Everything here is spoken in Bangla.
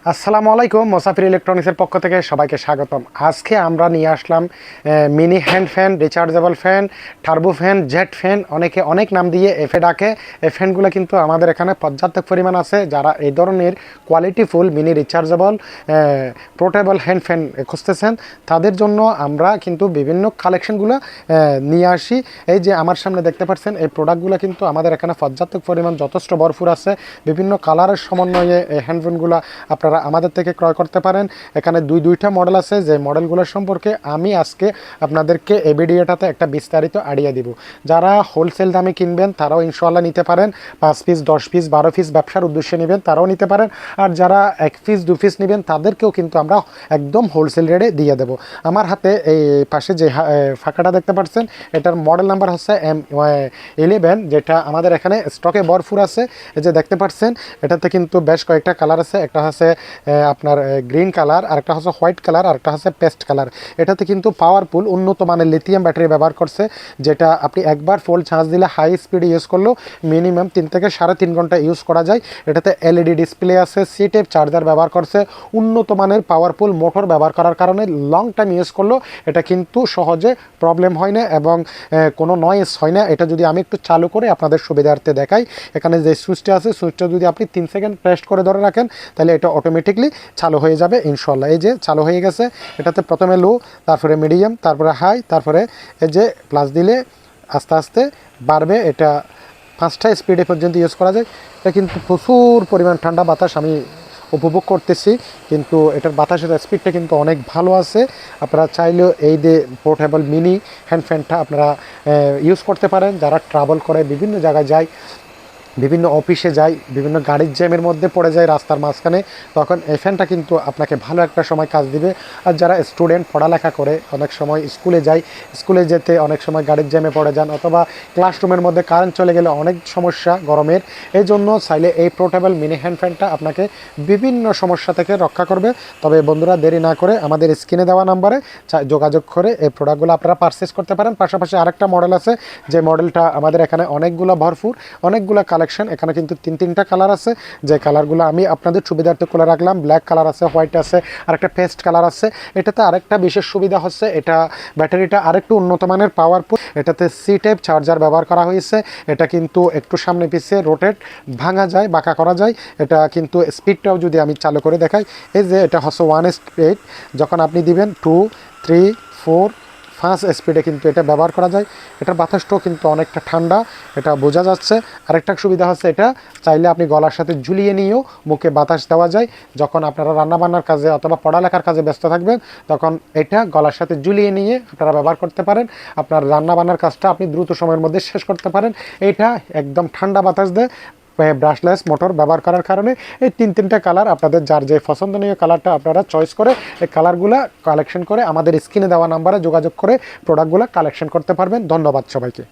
আসসালামু আলাইকুম, মোসাফির ইলেকট্রনিক্সের পক্ষ থেকে সবাইকে স্বাগতম। আজকে আমরা নিয়ে আসলাম mini hand fan, rechargeable fan, turbo fan, jet fan, অনেকে অনেক নাম দিয়ে এফে ডাকে। এই ফ্যানগুলো কিন্তু আমাদের এখানে পর্যাপ্ত পরিমাণ আছে। যারা এই ধরনের qualityful mini rechargeable portable hand fan খুঁজতেছেন তাদের জন্য আমরা কিন্তু বিভিন্ন কালেকশনগুলো নিয়ে আসি। এই যে আমার সামনে দেখতে পাচ্ছেন এই প্রোডাক্টগুলো কিন্তু আমাদের এখানে পর্যাপ্ত পরিমাণ যথেষ্ট ভরপুর আছে। বিভিন্ন কালারের সমন্বয়ে এই হ্যান্ডফোনগুলো আপনারা আমাদের থেকে ক্রয় করতে পারেন। এখানে দুইটা মডেল আছে, যে মডেলগুলোর সম্পর্কে আমি আজকে আপনাদেরকে এই ভিডিওটাতে একটা বিস্তারিত আইডিয়া দিব। যারা হোলসেল দামে কিনবেন তারাও ইনশাআল্লাহ নিতে পারেন, 5 পিস 10 পিস 12 পিস ব্যবসার উদ্দেশ্যে নেবেন তারাও নিতে পারেন। আর যারা 1 পিস 2 পিস নেবেন তাদেরকেও কিন্তু আমরা একদম হোলসেল রেটে দিয়ে দেব। আমার হাতে এই পাশে যে ফাঁকাটা দেখতে পাচ্ছেন এটার মডেল নাম্বার হচ্ছে M11, যেটা আমাদের এখানে স্টকে ভরপুর আছে। এই যে দেখতে পাচ্ছেন এটাতে কিন্তু বেশ কয়েকটা কালার আছে। একটা হচ্ছে আপনার গ্রিন কালার, আরেকটা হচ্ছে হোয়াইট কালার, আরেকটা হচ্ছে পেস্ট কালার। এটাতে কিন্তু পাওয়ারফুল উন্নত মানের লিথিয়াম ব্যাটারি ব্যবহার করছে, যেটা আপনি একবার ফুল চার্জ দিলে হাই স্পিডে ইউজ করলেও মিনিমাম 3 থেকে 3.5 ঘন্টা ইউজ করা যায়। এটাতে এলইডি ডিসপ্লে আছে, সি টাইপ চার্জার ব্যবহার করছে, উন্নত মানের পাওয়ারফুল মোটর ব্যবহার করার কারণে লং টাইম ইউজ করলেও এটা কিন্তু সহজে প্রবলেম হয় না এবং কোনো নয়েজ হয় না। এটা যদি আমি একটু চালু করে আপনাদের সুবিধার্থে দেখাই, এখানে যে সুইচটা আছে সুইচটা যদি আপনি 3 সেকেন্ড প্রেস করে ধরে রাখেন তাহলে এটা অটোমেটিকলি চালু হয়ে যাবে ইনশাল্লাহ। এই যে চালু হয়ে গেছে। এটাতে প্রথমে লো, তারপরে মিডিয়াম, তারপরে হাই, তারপরে এই যে প্লাস দিলে আস্তে আস্তে বাড়বে। এটা 5টা স্পিডে পর্যন্ত ইউজ করা যায়। এটা কিন্তু প্রচুর পরিমাণ ঠান্ডা বাতাস আমি উপভোগ করতেছি, কিন্তু এটার বাতাসের স্পিডটা কিন্তু অনেক ভালো আছে। আপনারা চাইলেও এই যে পোর্টেবল মিনি হ্যান্ড ফ্যানটা আপনারা ইউজ করতে পারেন। যারা ট্রাভেল করে বিভিন্ন জায়গায় যায়, বিভিন্ন অফিসে যাই, বিভিন্ন গাড়ির জ্যামের মধ্যে পড়ে যায় রাস্তার মাঝখানে, তখন এই ফ্যানটা কিন্তু আপনাকে ভালো একটা সময় কাজ দিবে। আর যারা স্টুডেন্ট পড়ালেখা করে অনেক সময় স্কুলে যায়, স্কুলে যেতে অনেক সময় গাড়ির জ্যামে পড়ে যান, অথবা ক্লাসরুমের মধ্যে কারেন্ট চলে গেলে অনেক সমস্যা গরমের, এই জন্য চাইলে এই পোর্টেবল মিনি হ্যান্ড ফ্যানটা আপনাকে বিভিন্ন সমস্যা থেকে রক্ষা করবে। তবে বন্ধুরা দেরি না করে আমাদের স্ক্রিনে দেওয়া নাম্বারে যোগাযোগ করে এই প্রোডাক্টগুলো আপনারা পারচেস করতে পারেন। পাশাপাশি আরেকটা মডেল আছে, যে মডেলটা আমাদের এখানে অনেকগুলো ভরপুর, অনেকগুলো কালেকশন। এখানে কিন্তু 3টা কালার আছে, যে কালারগুলো আমি আপনাদের সুবিধার্থে খুলে রাখলাম। ব্ল্যাক কালার আছে, হোয়াইট আছে, আর একটা পেস্ট কালার আছে। এটাতে আরেকটা বিশেষ সুবিধা হচ্ছে এটা ব্যাটারিটা আরেকটু উন্নত মানের পাওয়ারফুল। এটাতে সি টাইপ চার্জার ব্যবহার করা হয়েছে। এটা কিন্তু একটু সামনে পিছিয়ে রোটেট ভাঙা যায়, বাঁকা করা যায়। এটা কিন্তু স্পিডটাও যদি আমি চালু করে দেখাই, এই যে এটা হচ্ছে 1/8, যখন আপনি দিবেন 2, 3, 4, 5 স্পিডে কিন্তু এটা ব্যবহার করা যায়। এটার বাতাসটাও কিন্তু অনেকটা ঠান্ডা, এটা বোঝা যাচ্ছে। আরেকটা সুবিধা হচ্ছে এটা চাইলে আপনি গলার সাথে ঝুলিয়ে নিয়েও মুখে বাতাস দেওয়া যায়। যখন আপনারা রান্নাবান্নার কাজে অথবা পড়ালেখার কাজে ব্যস্ত থাকবেন তখন এটা গলার সাথে ঝুলিয়ে নিয়ে আপনারা ব্যবহার করতে পারেন। আপনার রান্নাবান্নার কাজটা আপনি দ্রুত সময়ের মধ্যে শেষ করতে পারেন। এটা একদম ঠান্ডা বাতাস দেয়। ব্রাশলেস মোটর ব্যবহার করার কারণে এই 3টা কালার আপনাদের যার যে পছন্দনীয় কালারটা আপনারা চয়েস করে এই কালারগুলো কালেকশন করে আমাদের স্ক্রিনে দেওয়া নাম্বারে যোগাযোগ করে প্রোডাক্টগুলো কালেকশন করতে পারবেন। ধন্যবাদ সবাইকে।